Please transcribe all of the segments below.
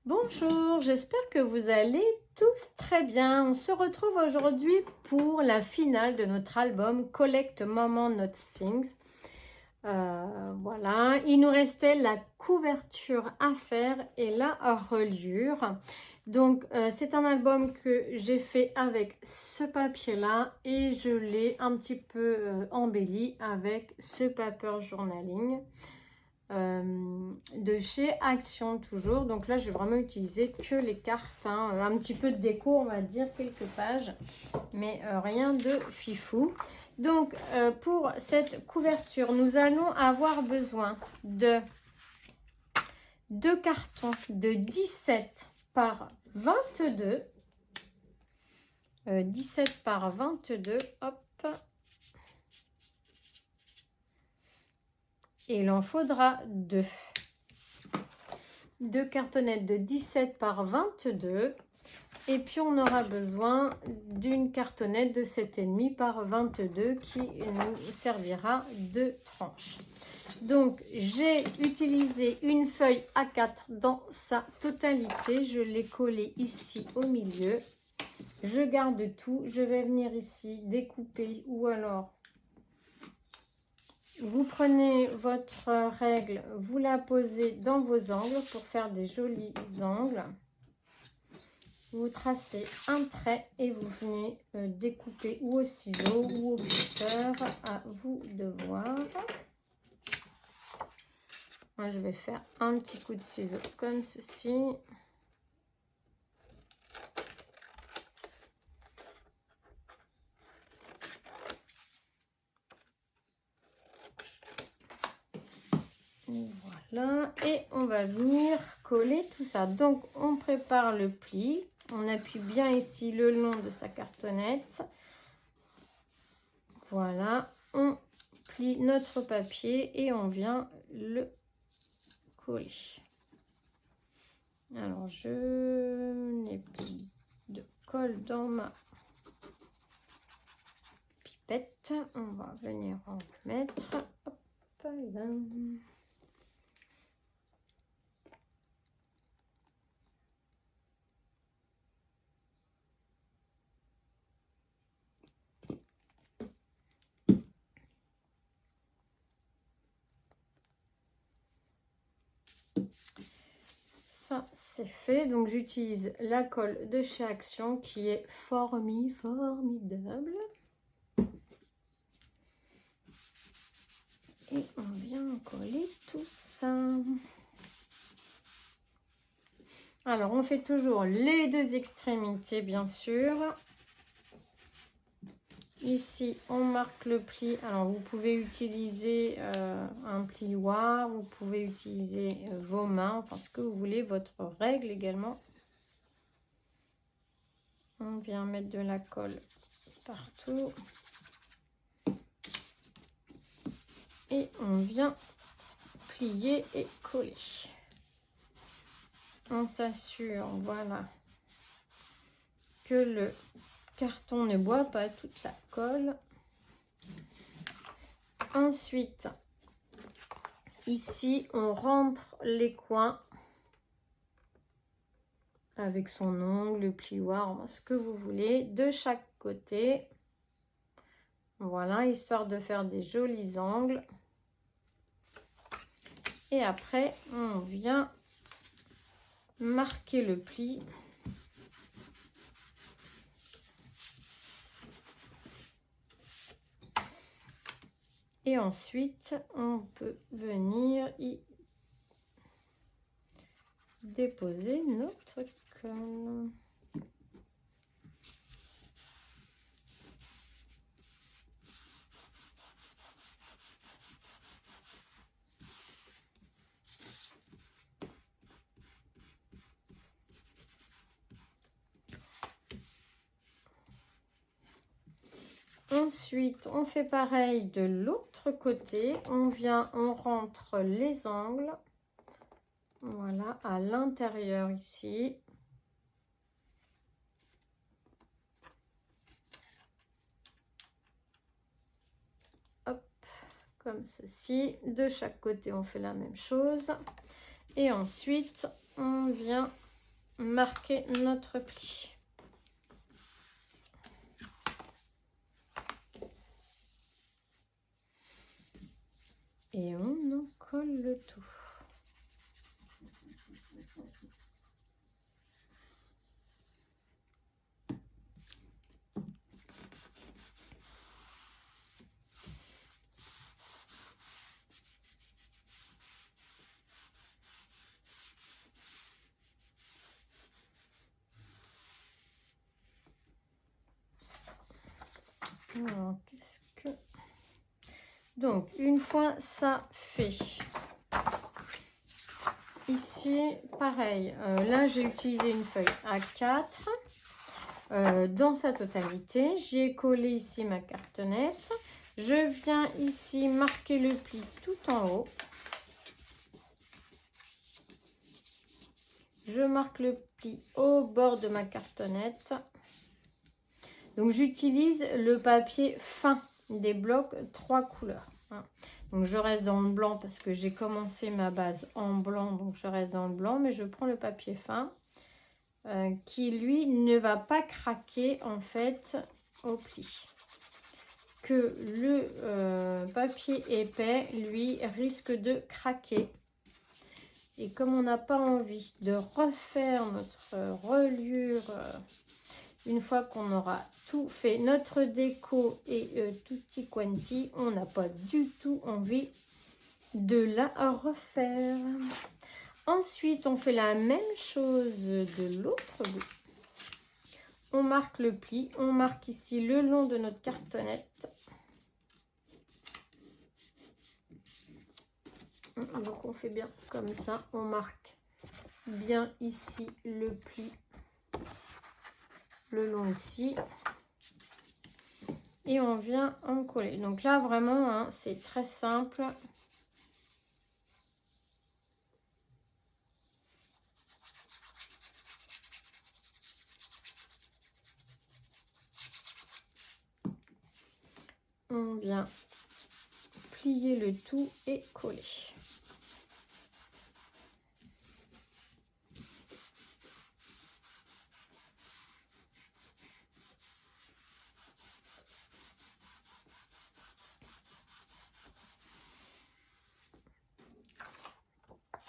Bonjour, j'espère que vous allez tous très bien. On se retrouve aujourd'hui pour la finale de notre album Collect Moment Not Things. Voilà, il nous restait la couverture à faire et la reliure. Donc, c'est un album que j'ai fait avec ce papier-là et je l'ai un petit peu embelli avec ce paper journaling. De chez Action toujours. Donc là, je vais vraiment utiliser que les cartes, hein, un petit peu de déco, on va dire, quelques pages, mais rien de fifou. Donc, pour cette couverture, nous allons avoir besoin de deux cartons de 17 par 22. 17 par 22, hop. Et il en faudra deux. Deux cartonnettes de 17 par 22. Et puis, on aura besoin d'une cartonnette de 7,5 par 22 qui nous servira de tranche. Donc, j'ai utilisé une feuille A4 dans sa totalité. Je l'ai collée ici au milieu. Je garde tout. Je vais venir ici découper ou alors vous prenez votre règle, vous la posez dans vos angles pour faire des jolis angles. Vous tracez un trait et vous venez découper ou au ciseau ou au cutter, à vous de voir. Moi, je vais faire un petit coup de ciseau comme ceci. Voilà, et on va venir coller tout ça. Donc, on prépare le pli. On appuie bien ici le long de sa cartonnette. Voilà, on plie notre papier et on vient le coller. Alors, je n'ai plus de colle dans ma pipette. On va venir en mettre. Hop là. Ça, c'est fait. Donc, j'utilise la colle de chez Action qui est formidable. Et on vient coller tout ça. Alors, on fait toujours les deux extrémités, bien sûr. Ici, on marque le pli. Alors, vous pouvez utiliser un plioir, vous pouvez utiliser vos mains, enfin ce que vous voulez, votre règle également. On vient mettre de la colle partout. Et on vient plier et coller. On s'assure, voilà, que le carton ne boit pas toute la colle. Ensuite, ici, on rentre les coins avec son ongle, le plioir, ce que vous voulez, de chaque côté. Voilà, histoire de faire des jolis angles. Et après, on vient marquer le pli. Et ensuite, on peut venir y déposer notre colle. Ensuite, on fait pareil de l'autre côté. On vient, on rentre les angles. Voilà, à l'intérieur ici. Hop, comme ceci. De chaque côté, on fait la même chose. Et ensuite, on vient marquer notre pli. Et on en colle le tout. Alors, qu'est-ce que... Donc, une fois ça fait, ici, pareil, là, j'ai utilisé une feuille A4 dans sa totalité. J'ai collé ici ma cartonnette. Je viens ici marquer le pli tout en haut. Je marque le pli au bord de ma cartonnette. Donc, j'utilise le papier fin des blocs 3 couleurs. Donc, je reste dans le blanc parce que j'ai commencé ma base en blanc. Donc, je reste dans le blanc, mais je prends le papier fin qui, lui, ne va pas craquer, en fait, au pli. Que le papier épais, lui, risque de craquer. Et comme on n'a pas envie de refaire notre reliure une fois qu'on aura tout fait, notre déco et tutti quanti, on n'a pas du tout envie de la refaire. Ensuite, on fait la même chose de l'autre bout. On marque le pli, on marque ici le long de notre cartonnette. Donc on fait bien comme ça, on marque bien ici le pli, le long ici, et on vient en coller. Donc là vraiment, hein, c'est très simple. On vient plier le tout et coller.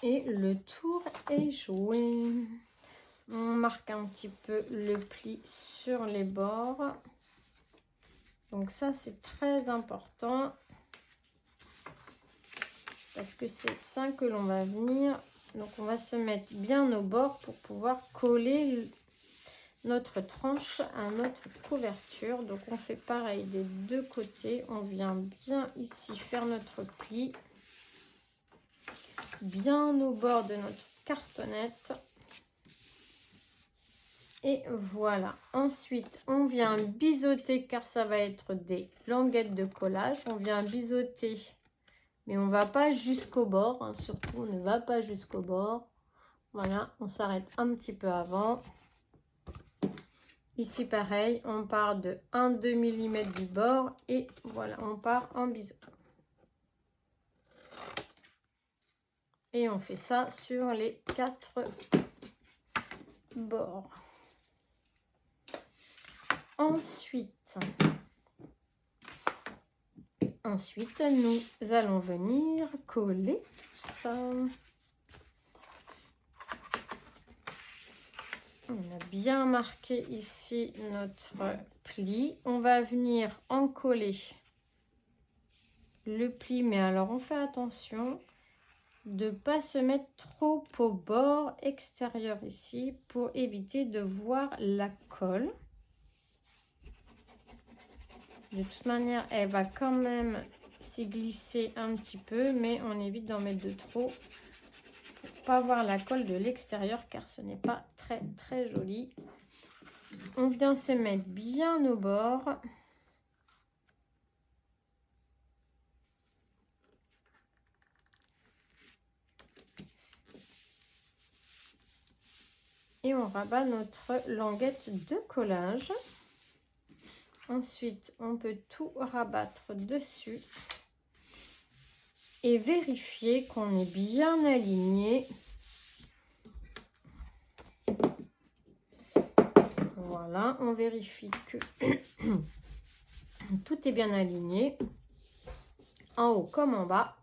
Et le tour est joué. On marque un petit peu le pli sur les bords. Donc ça, c'est très important. Parce que c'est ça que l'on va venir. Donc on va se mettre bien au bord pour pouvoir coller notre tranche à notre couverture. Donc on fait pareil des deux côtés. On vient bien ici faire notre pli. Bien au bord de notre cartonnette. Et voilà. Ensuite, on vient biseauter car ça va être des languettes de collage. On vient biseauter, mais on ne va pas jusqu'au bord. Hein, surtout, on ne va pas jusqu'au bord. Voilà, on s'arrête un petit peu avant. Ici, pareil, on part de 1-2 mm du bord et voilà, on part en biseau. Et on fait ça sur les 4 bords. Ensuite, nous allons venir coller tout ça. On a bien marqué ici notre pli. On va venir en coller le pli, mais alors on fait attention de ne pas se mettre trop au bord extérieur ici pour éviter de voir la colle. De toute manière, elle va quand même s'y glisser un petit peu, mais on évite d'en mettre de trop pour pas voir la colle de l'extérieur car ce n'est pas très très joli. On vient se mettre bien au bord. Et on rabat notre languette de collage. Ensuite, on peut tout rabattre dessus et vérifier qu'on est bien aligné Voilà, on vérifie que tout est bien aligné, en haut comme en bas.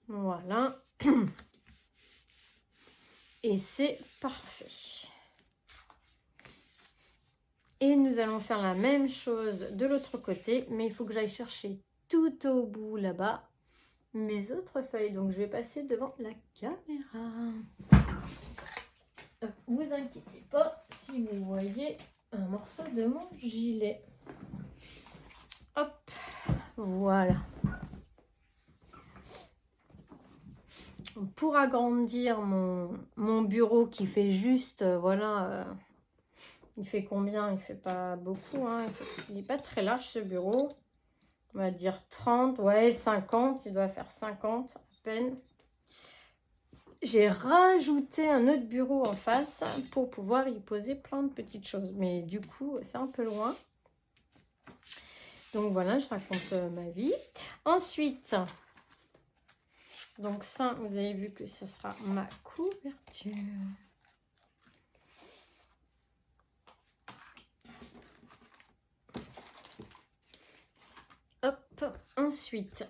Voilà. Et c'est parfait. Et nous allons faire la même chose de l'autre côté, mais il faut que j'aille chercher tout au bout là-bas mes autres feuilles. Donc je vais passer devant la caméra. Vous inquiétez pas si vous voyez un morceau de mon gilet. Hop, voilà. Pour agrandir mon bureau qui fait juste, voilà, il fait combien? Il fait pas beaucoup, hein. Il n'est pas très large ce bureau. On va dire 30, ouais, 50, il doit faire 50 à peine. J'ai rajouté un autre bureau en face pour pouvoir y poser plein de petites choses. Mais du coup, c'est un peu loin. Donc voilà, je raconte ma vie. Ensuite, donc ça, vous avez vu que ce sera ma couverture. Hop, ensuite,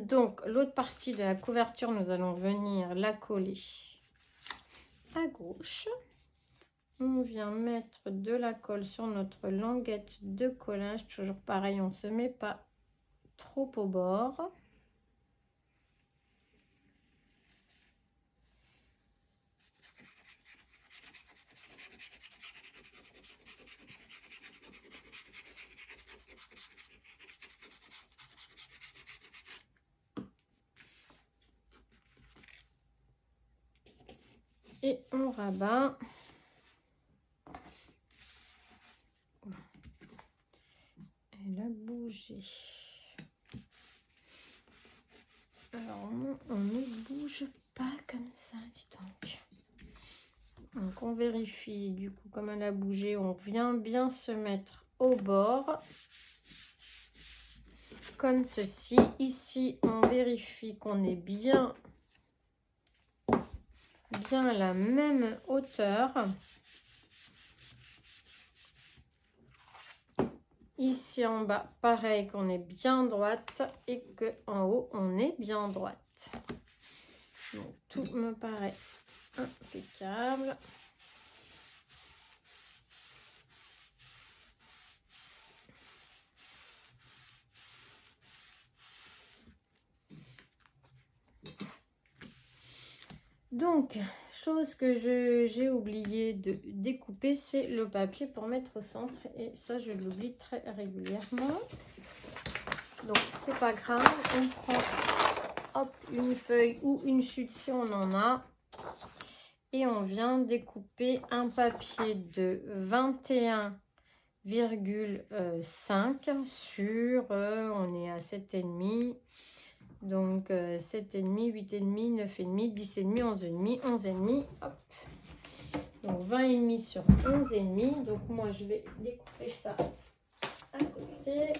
donc l'autre partie de la couverture, nous allons venir la coller à gauche. On vient mettre de la colle sur notre languette de collage. Toujours pareil, on ne se met pas trop au bord. Et on rabat. Elle a bougé. Alors non, on ne bouge pas comme ça, dis donc. Donc on vérifie, du coup, comme elle a bougé, on vient bien se mettre au bord. Comme ceci. Ici, on vérifie qu'on est bien à la même hauteur. Ici en bas, pareil, qu'on est bien droite et que en haut, on est bien droite. Donc, tout me paraît impeccable. Donc, chose que j'ai oublié de découper, c'est le papier pour mettre au centre. Et ça, je l'oublie très régulièrement. Donc, c'est pas grave. On prend hop, une feuille ou une chute si on en a. Et on vient découper un papier de 21,5 sur, on est à 7,5. Donc 7,5, 8,5, 9,5, 10,5, 11,5, 11,5, hop. Donc 20,5 sur 11,5. Donc moi je vais découper ça à côté.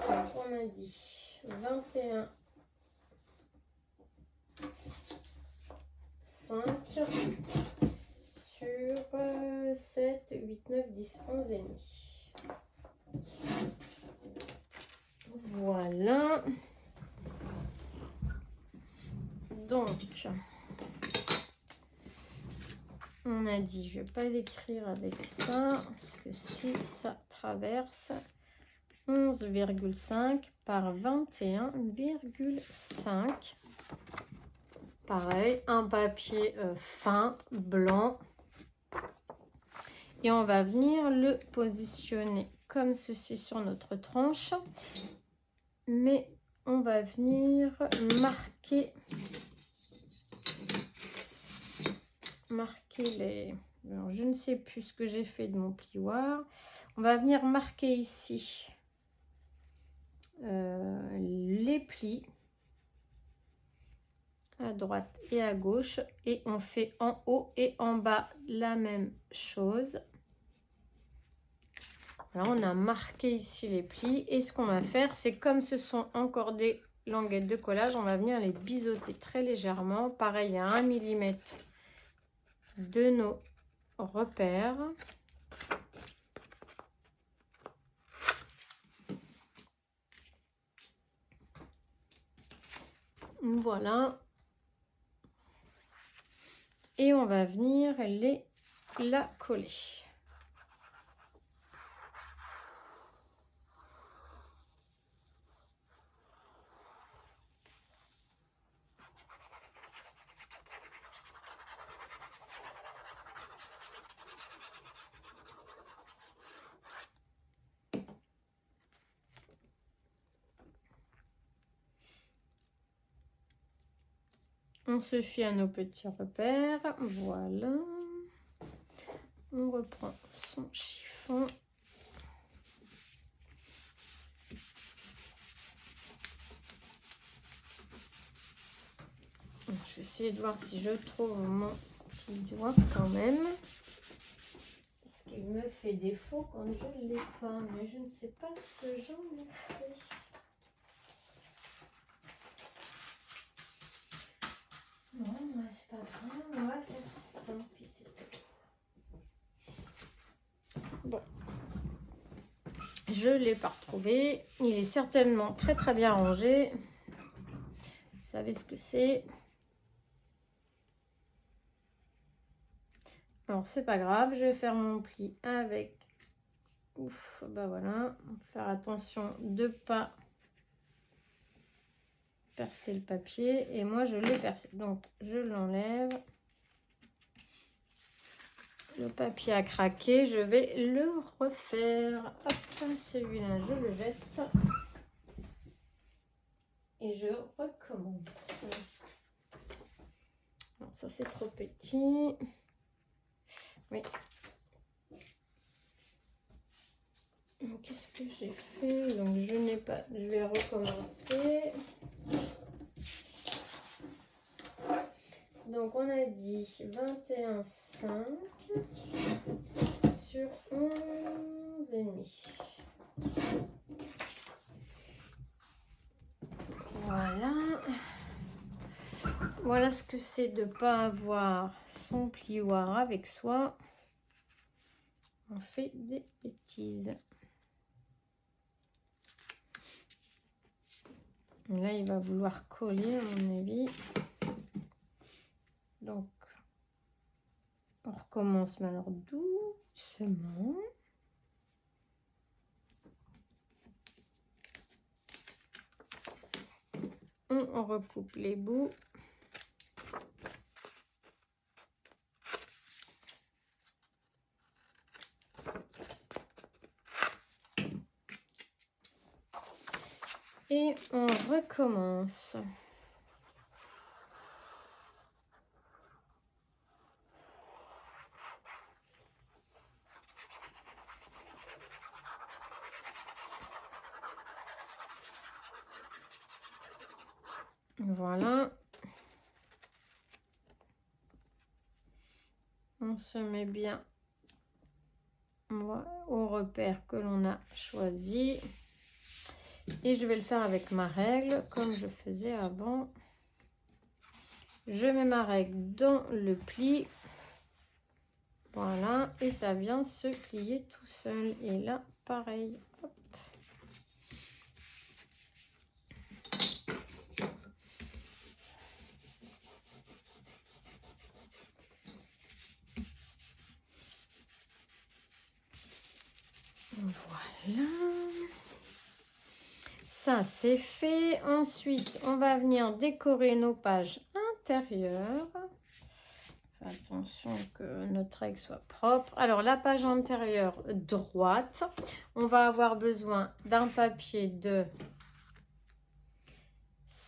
Donc on a dit 21, 5 sur 7, 8, 9, 10, 11,5. Voilà. Donc, on a dit, je ne vais pas l'écrire avec ça, parce que si ça traverse 11,5 par 21,5. Pareil, un papier fin, blanc. Et on va venir le positionner comme ceci sur notre tranche. Mais on va venir marquer les... Alors, je ne sais plus ce que j'ai fait de mon plioir. On va venir marquer ici les plis à droite et à gauche. Et on fait en haut et en bas la même chose. Voilà, on a marqué ici les plis. Et ce qu'on va faire, c'est comme ce sont encordés languettes de collage, on va venir les biseauter très légèrement. Pareil, à 1 mm de nos repères. Voilà. Et on va venir la coller. On se fie à nos petits repères. Voilà. On reprend son chiffon. Je vais essayer de voir si je trouve mon petit doigt quand même. Parce qu'il me fait défaut quand je ne l'ai pas. Mais je ne sais pas ce que j'en ai fait. Bon, c'est pas grave, on va faire ça, puis c'est tout. Bon, je ne l'ai pas retrouvé. Il est certainement très très bien rangé. Vous savez ce que c'est. Alors, c'est pas grave, je vais faire mon pli avec. Ouf, bah voilà. Faire attention de ne pas percer le papier. Et moi, je l'ai percé. Donc, je l'enlève. Le papier a craqué, je vais le refaire. Hop, celui-là, je le jette. Et je recommence. Alors, ça, c'est trop petit. Oui. Qu'est-ce que j'ai fait? Donc, je n'ai pas... Je vais recommencer. Donc, on a dit 21,5 sur 11,5. Voilà. Voilà ce que c'est de ne pas avoir son plioir avec soi. On fait des bêtises. Là, il va vouloir coller, à mon avis. Donc, on recommence, mais alors doucement. On recoupe les bouts. Et on recommence. Voilà. On se met bien au repère que l'on a choisi. Et je vais le faire avec ma règle, comme je faisais avant. Je mets ma règle dans le pli. Voilà. Et ça vient se plier tout seul. Et là, pareil. Hop. Voilà. Ça, c'est fait. Ensuite, on va venir décorer nos pages intérieures. Attention que notre règle soit propre. Alors, la page antérieure droite, on va avoir besoin d'un papier de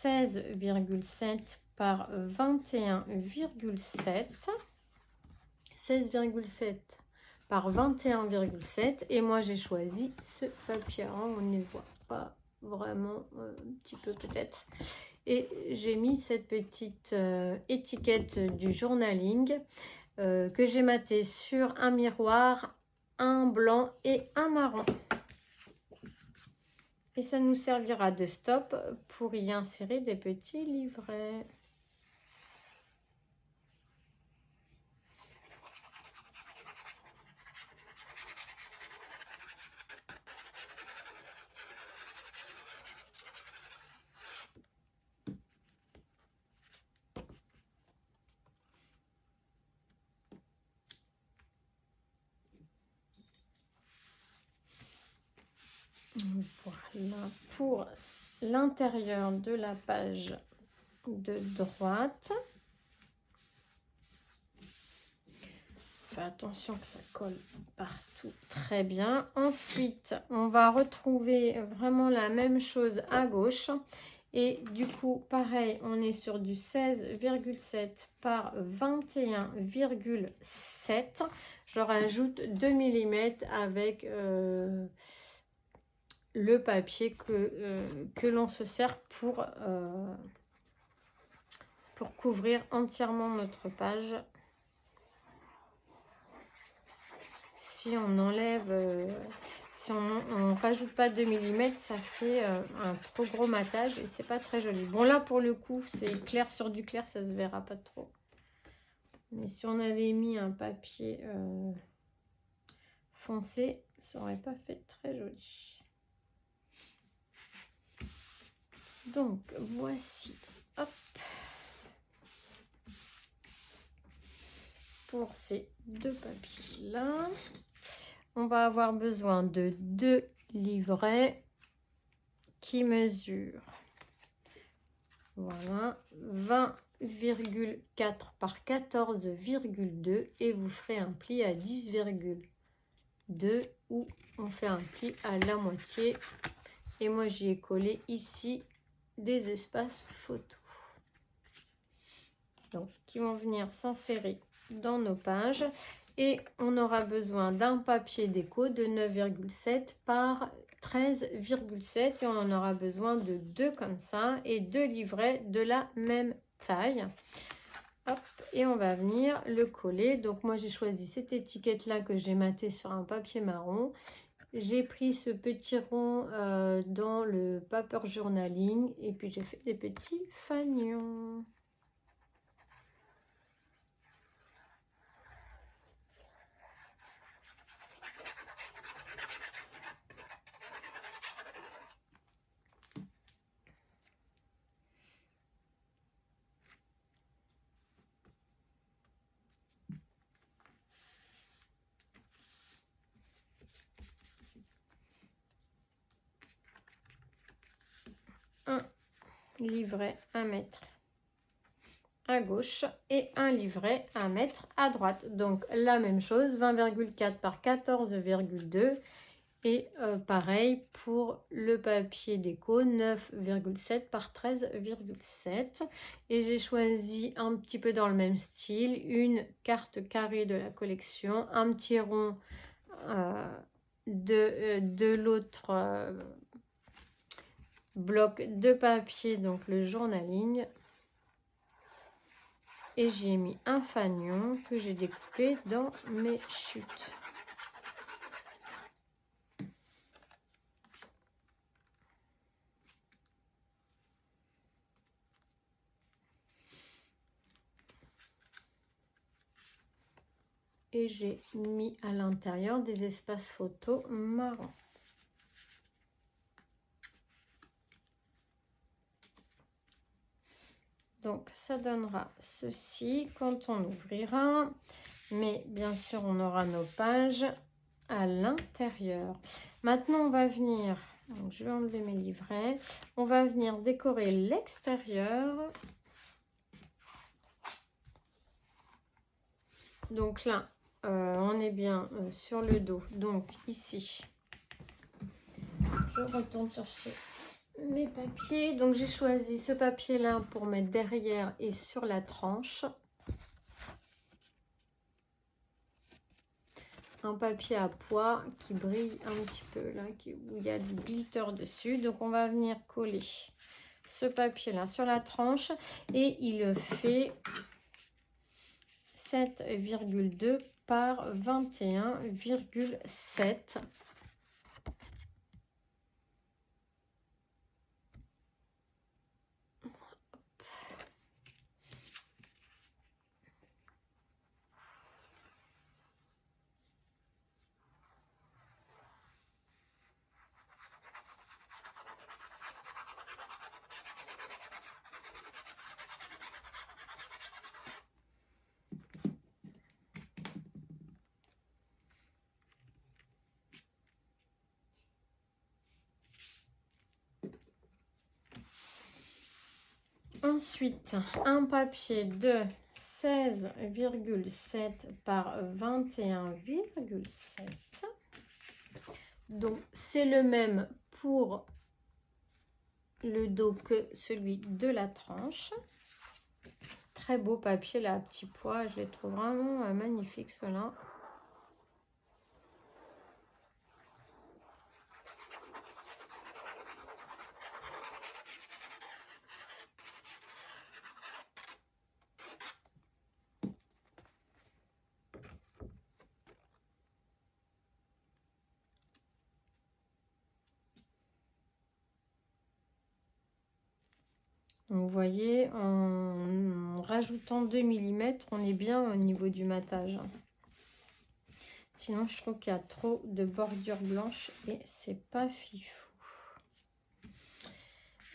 16,7 par 21,7. 16,7 par 21,7. Et moi, j'ai choisi ce papier. On ne voit pas vraiment, un petit peu peut-être. Et j'ai mis cette petite étiquette du journaling que j'ai maté sur un miroir, un blanc et un marron. Et ça nous servira de stop pour y insérer des petits livrets. Voilà pour l'intérieur de la page de droite. Fais attention que ça colle partout très bien. Ensuite, on va retrouver vraiment la même chose à gauche. Et du coup, pareil, on est sur du 16,7 par 21,7. Je rajoute 2 mm avec le papier que l'on se sert pour couvrir entièrement notre page. Si on enlève, si on rajoute pas 2 mm, ça fait un trop gros matage et c'est pas très joli. Bon là pour le coup c'est clair sur du clair, ça se verra pas trop. Mais si on avait mis un papier foncé, ça aurait pas fait très joli. Donc voici, hop, pour ces deux papiers là. On va avoir besoin de 2 livrets qui mesurent, voilà, 20,4 par 14,2 et vous ferez un pli à 10,2 ou on fait un pli à la moitié. Et moi j'y ai collé ici des espaces photos, donc qui vont venir s'insérer dans nos pages. Et on aura besoin d'un papier déco de 9,7 par 13,7 et on en aura besoin de 2 comme ça et 2 livrets de la même taille. Hop, et on va venir le coller. Donc moi j'ai choisi cette étiquette là que j'ai matée sur un papier marron. J'ai pris ce petit rond dans le paper journaling et puis j'ai fait des petits fanions. Un livret à mettre à gauche et un livret à mettre à droite. Donc la même chose, 20,4 par 14,2 et pareil pour le papier déco, 9,7 par 13,7. Et j'ai choisi un petit peu dans le même style, une carte carrée de la collection, un petit rond de l'autre bloc de papier, donc le journaling. Et j'y ai mis un fanion que j'ai découpé dans mes chutes. Et j'ai mis à l'intérieur des espaces photos marron. Donc ça donnera ceci quand on ouvrira, mais bien sûr on aura nos pages à l'intérieur. Maintenant on va venir, donc je vais enlever mes livrets, on va venir décorer l'extérieur. Donc là on est bien sur le dos, donc ici je retourne chercher mes papiers. Donc j'ai choisi ce papier là pour mettre derrière et sur la tranche, un papier à pois qui brille un petit peu là, où il y a du glitter dessus. Donc on va venir coller ce papier là sur la tranche et il fait 7,2 par 21,7. Ensuite, un papier de 16,7 par 21,7. Donc, c'est le même pour le dos que celui de la tranche. Très beau papier là, à petit pois. Je les trouve vraiment magnifiques, ceux-là. Vous voyez, en rajoutant 2 mm, on est bien au niveau du matage. Sinon, je trouve qu'il y a trop de bordure blanche et c'est pas fifou.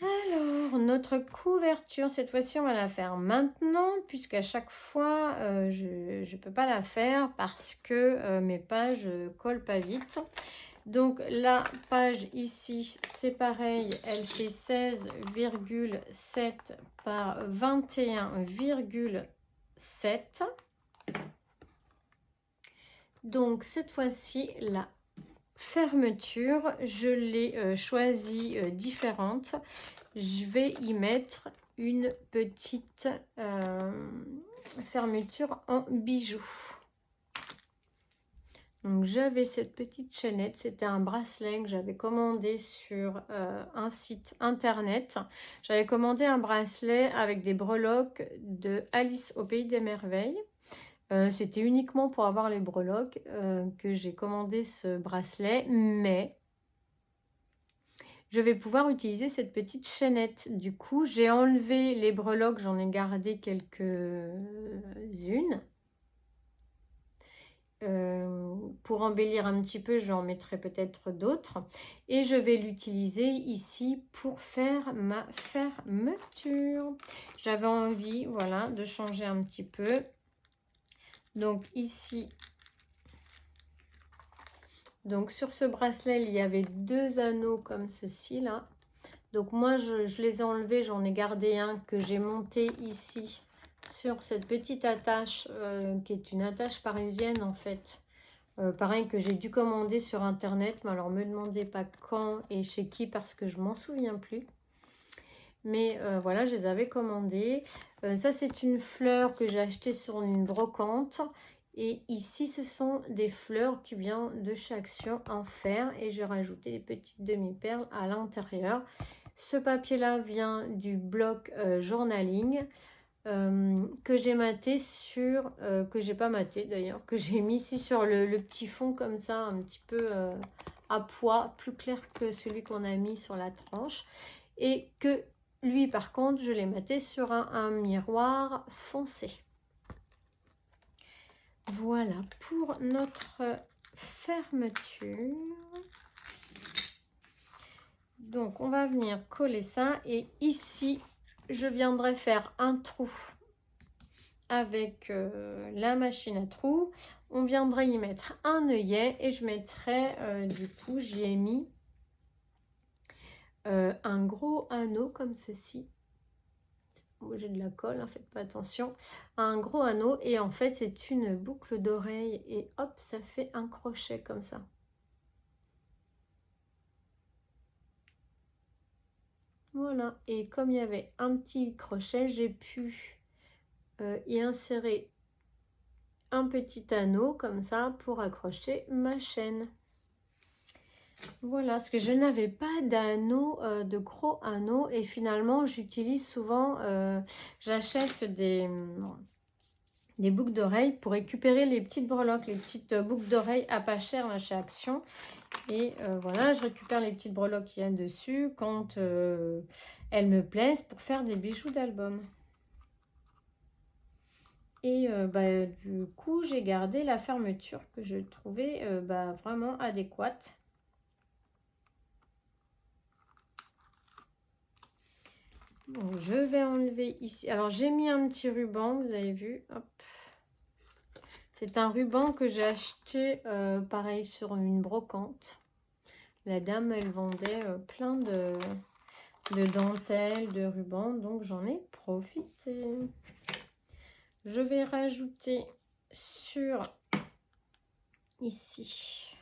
Alors, notre couverture, cette fois-ci, on va la faire maintenant, puisqu'à chaque fois, je ne peux pas la faire parce que mes pages collent pas vite. Donc, la page ici, c'est pareil, elle fait 16,7 par 21,7. Donc, cette fois-ci, la fermeture, je l'ai choisie différente. Je vais y mettre une petite fermeture en bijoux. Donc j'avais cette petite chaînette, c'était un bracelet que j'avais commandé sur un site internet. J'avais commandé un bracelet avec des breloques de Alice au Pays des Merveilles. C'était uniquement pour avoir les breloques que j'ai commandé ce bracelet, mais je vais pouvoir utiliser cette petite chaînette. Du coup, j'ai enlevé les breloques, j'en ai gardé quelques-unes. Pour embellir un petit peu, j'en mettrai peut-être d'autres. Et je vais l'utiliser ici pour faire ma fermeture. J'avais envie, voilà, de changer un petit peu. Donc ici, donc sur ce bracelet, il y avait 2 anneaux comme ceci là. Donc moi, je les ai enlevés, j'en ai gardé un que j'ai monté ici sur cette petite attache qui est une attache parisienne en fait. Pareil que j'ai dû commander sur internet, mais alors me demandez pas quand et chez qui parce que je m'en souviens plus. Mais voilà, je les avais commandés. Ça c'est une fleur que j'ai achetée sur une brocante. Et ici ce sont des fleurs qui viennent de chez Action en fer. Et j'ai rajouté des petites demi-perles à l'intérieur. Ce papier là vient du bloc journaling. Que j'ai maté sur, que j'ai pas maté d'ailleurs, que j'ai mis ici sur le petit fond comme ça, un petit peu à pois, plus clair que celui qu'on a mis sur la tranche. Et que lui par contre, je l'ai maté sur un miroir foncé. Voilà pour notre fermeture. Donc on va venir coller ça et ici, je viendrai faire un trou avec la machine à trous. On viendrait y mettre un œillet et je mettrai du coup, j'y ai mis un gros anneau comme ceci. J'ai de la colle, hein, faites pas attention. Un gros anneau et en fait c'est une boucle d'oreille et hop, ça fait un crochet comme ça. Voilà, et comme il y avait un petit crochet, j'ai pu y insérer un petit anneau comme ça pour accrocher ma chaîne. Voilà, parce que je n'avais pas d'anneau, de gros anneaux et finalement j'utilise souvent, j'achète des boucles d'oreilles pour récupérer les petites breloques, les petites boucles d'oreilles à pas cher là chez Action. Et voilà, je récupère les petites breloques qu'il y a dessus quand elles me plaisent pour faire des bijoux d'album. Et du coup, j'ai gardé la fermeture que je trouvais vraiment adéquate. Bon, je vais enlever ici. Alors, j'ai mis un petit ruban, vous avez vu. Hop. C'est un ruban que j'ai acheté, pareil, sur une brocante. La dame, elle vendait plein de dentelle, de ruban, donc j'en ai profité. Je vais rajouter sur ici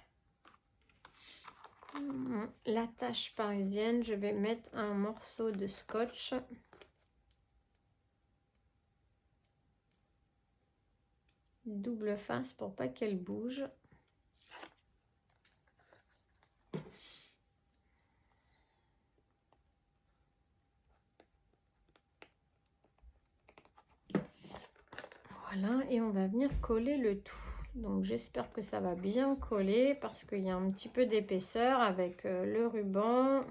la tache parisienne, je vais mettre un morceau de scotch. Double face pour pas qu'elle bouge. Voilà, et on va venir coller le tout. Donc j'espère que ça va bien coller parce qu'il y a un petit peu d'épaisseur avec le ruban.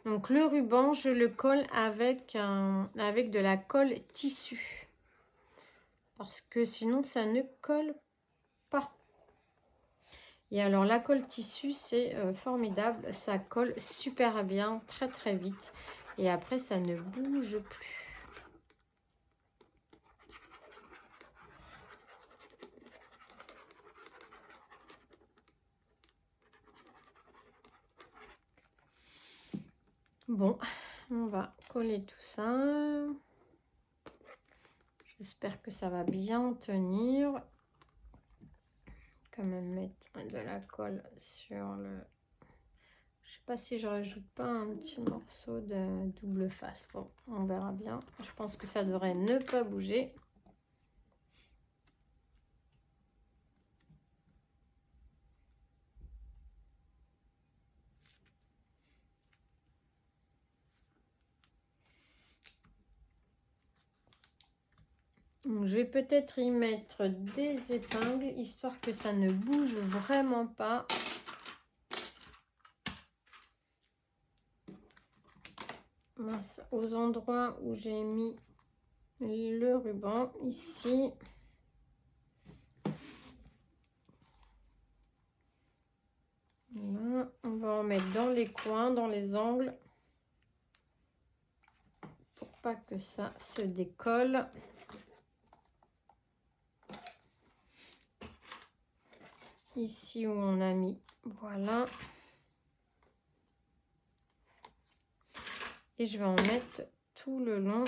Donc le ruban, je le colle avec de la colle tissu. Parce que sinon ça ne colle pas. Et alors la colle tissu, c'est formidable. Ça colle super bien, très très vite. Et après ça ne bouge plus. Bon, on va coller tout ça. J'espère que ça va bien tenir. Quand même mettre de la colle sur le... Je sais pas si je rajoute pas un petit morceau de double face. Bon, on verra bien. Je pense que ça devrait ne pas bouger. Donc, je vais peut-être y mettre des épingles, histoire que ça ne bouge vraiment pas. Aux endroits où j'ai mis le ruban, ici. Voilà, on va en mettre dans les coins, dans les angles, pour pas que ça se décolle. Ici où on a mis, voilà. Et je vais en mettre tout le long.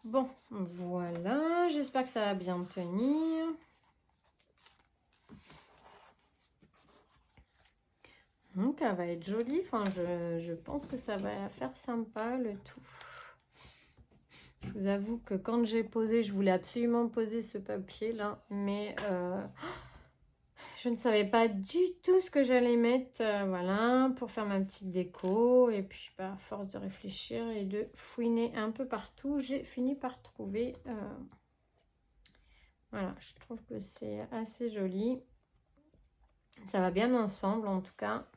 Bon, voilà, j'espère que ça va bien tenir. Donc, elle va être jolie. Enfin, je pense que ça va faire sympa le tout. Je vous avoue que quand j'ai posé, je voulais absolument poser ce papier là, mais je ne savais pas du tout ce que j'allais mettre, voilà, pour faire ma petite déco. Et puis, à force de réfléchir et de fouiner un peu partout, j'ai fini par trouver. Voilà, je trouve que c'est assez joli. Ça va bien ensemble, en tout cas.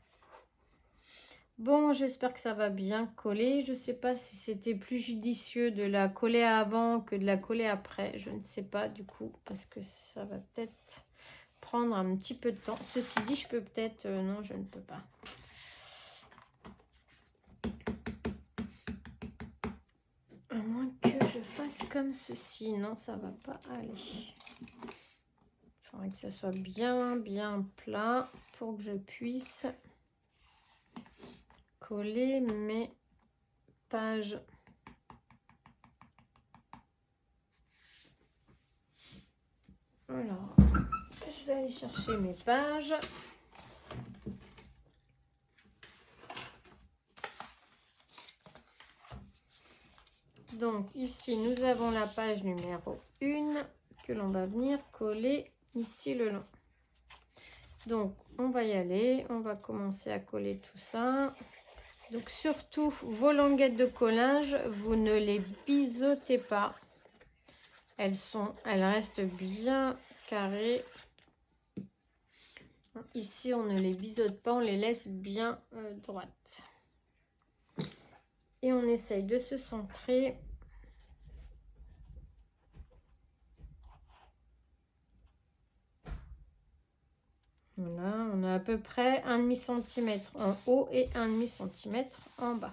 Bon, j'espère que ça va bien coller. Je ne sais pas si c'était plus judicieux de la coller avant que de la coller après. Je ne sais pas du coup, parce que ça va peut-être prendre un petit peu de temps. Ceci dit, je peux peut-être... non, je ne peux pas. À moins que je fasse comme ceci. Non, ça va pas aller. Il faudrait que ça soit bien, bien plat pour que je puisse coller mes pages. Alors, je vais aller chercher mes pages. Donc ici, nous avons la page numéro 1 que l'on va venir coller ici le long. Donc, on va y aller. On va commencer à coller tout ça. Donc, surtout, vos languettes de collage, vous ne les biseautez pas. Elles restent bien carrées. Ici, on ne les biseaute pas, on les laisse bien droites. Et on essaye de se centrer. Voilà, on a à peu près 1,5 cm en haut et 1,5 cm en bas.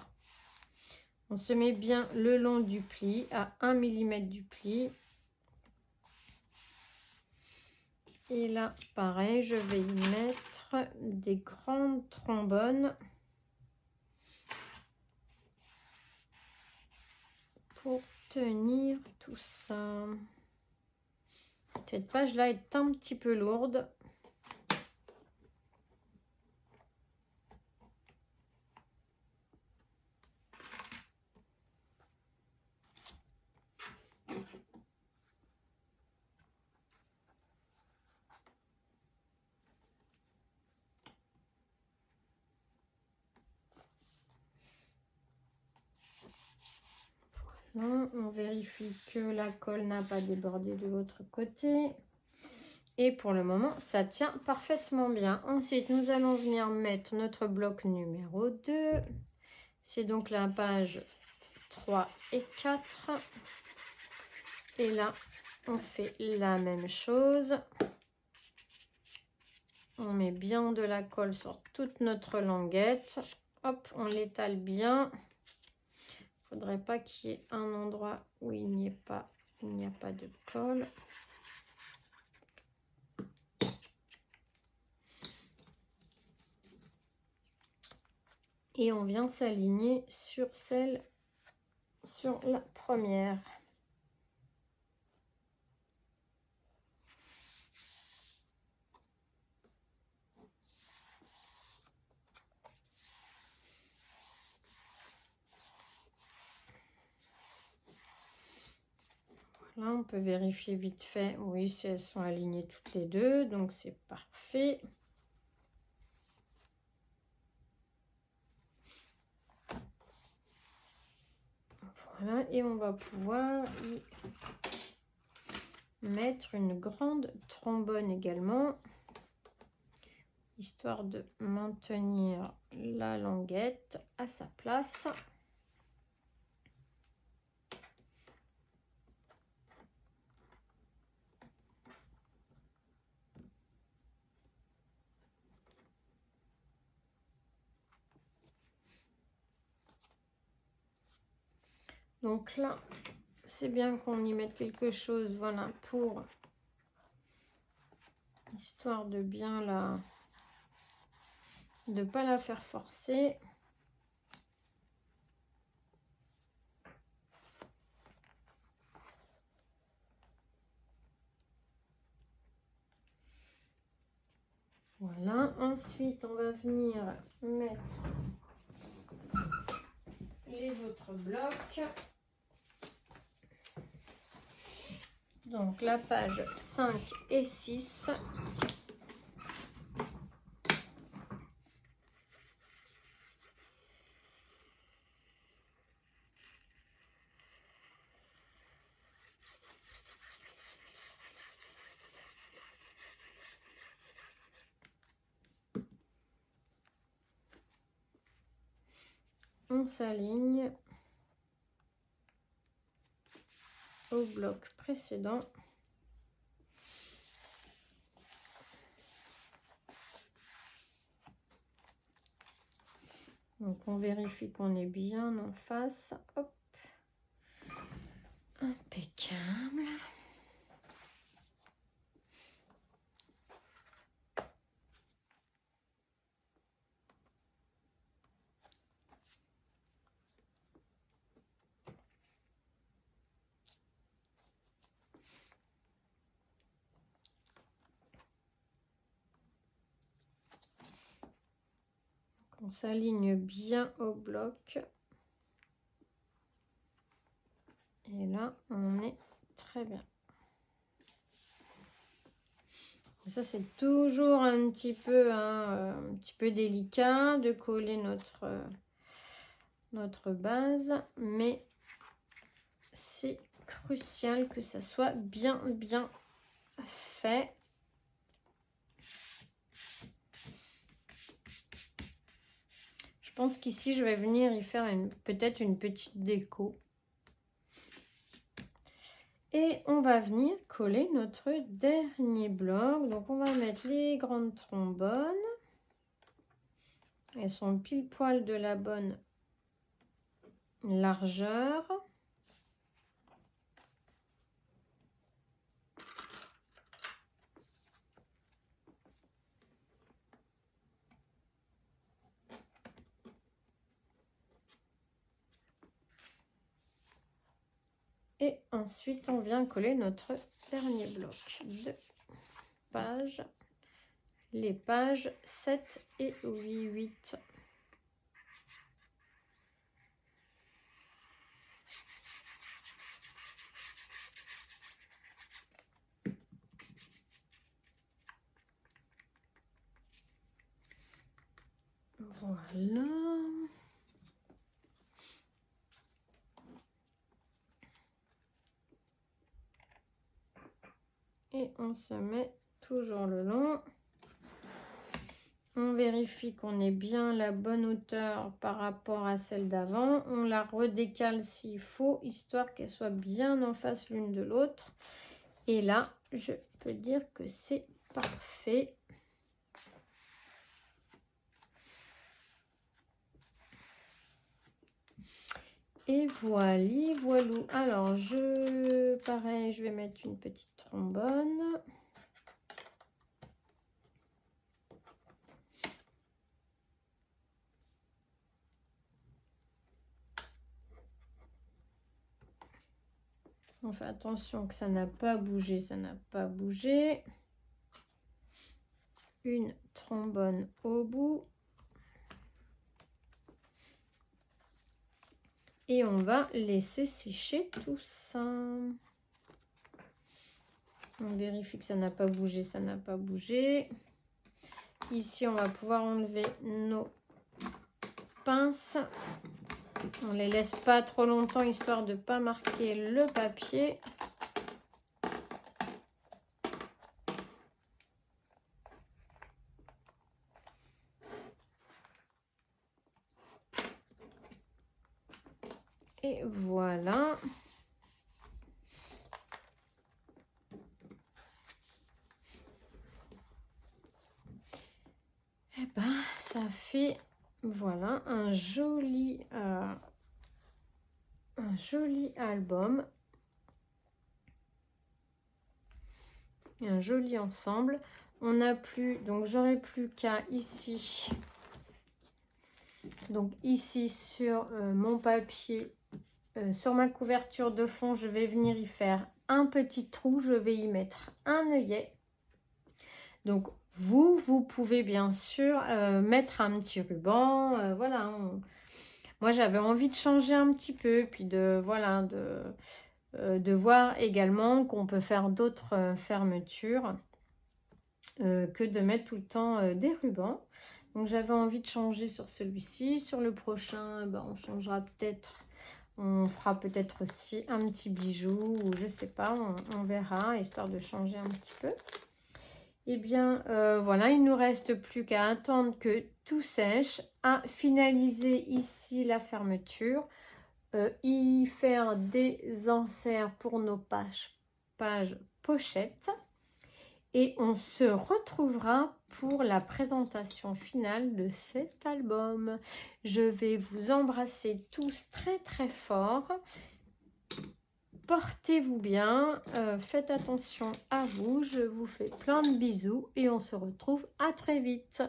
On se met bien le long du pli, à 1 mm du pli. Et là, pareil, je vais y mettre des grandes trombones pour tenir tout ça. Cette page-là est un petit peu lourde. Là, on vérifie que la colle n'a pas débordé de l'autre côté. Et pour le moment, ça tient parfaitement bien. Ensuite, nous allons venir mettre notre bloc numéro 2. C'est donc la page 3 et 4. Et là, on fait la même chose. On met bien de la colle sur toute notre languette. Hop, on l'étale bien. Il ne faudrait pas qu'il y ait un endroit où il n'y a pas de colle. Et on vient s'aligner sur la première. Là, on peut vérifier vite fait, oui, si elles sont alignées toutes les deux, donc c'est parfait. Voilà, et on va pouvoir y mettre une grande trombone également, histoire de maintenir la languette à sa place. Donc là, c'est bien qu'on y mette quelque chose, voilà, pour histoire de bien de pas la faire forcer. Voilà, ensuite on va venir mettre les autres blocs. Donc la page 5 et 6. On s'aligne au bloc précédent. Donc on vérifie qu'on est bien en face. Hop. Impeccable. On s'aligne bien au bloc. Et là, on est très bien. Ça, c'est toujours un petit peu délicat de coller notre base, mais c'est crucial que ça soit bien fait. Je pense qu'ici, je vais venir y faire peut-être une petite déco. Et on va venir coller notre dernier bloc. Donc on va mettre les grandes trombones. Elles sont pile poil de la bonne largeur. Et ensuite, on vient coller notre dernier bloc de pages, les pages 7 et 8. Voilà. Et on se met toujours le long. On vérifie qu'on ait bien la bonne hauteur par rapport à celle d'avant. On la redécale s'il faut, histoire qu'elle soit bien en face l'une de l'autre. Et là, je peux dire que c'est parfait. Et voilà, voilou. Alors, pareil, je vais mettre une petite trombone. On fait attention que ça n'a pas bougé, ça n'a pas bougé. Une trombone au bout. Et on va laisser sécher tout ça. On vérifie que ça n'a pas bougé, ça n'a pas bougé. Ici, on va pouvoir enlever nos pinces. On les laisse pas trop longtemps, histoire de ne pas marquer le papier. Et voilà. Et ben, ça fait, voilà, un joli album. Un joli ensemble. On n'a plus, donc j'aurai plus qu'à ici. Donc ici sur mon papier, sur ma couverture de fond, je vais venir y faire un petit trou. Je vais y mettre un œillet. Donc vous pouvez bien sûr mettre un petit ruban. Voilà. Moi j'avais envie de changer un petit peu, puis de voilà de voir également qu'on peut faire d'autres fermetures que de mettre tout le temps des rubans. Donc j'avais envie de changer sur celui-ci. Sur le prochain, ben, on changera peut-être, on fera peut-être aussi un petit bijou ou je sais pas, on verra, histoire de changer un petit peu. Et bien voilà, il nous reste plus qu'à attendre que tout sèche, à finaliser ici la fermeture, y faire des enserts pour nos pages pochettes. Et on se retrouvera pour la présentation finale de cet album. Je vais vous embrasser tous très très fort. Portez-vous bien, faites attention à vous. Je vous fais plein de bisous et on se retrouve à très vite.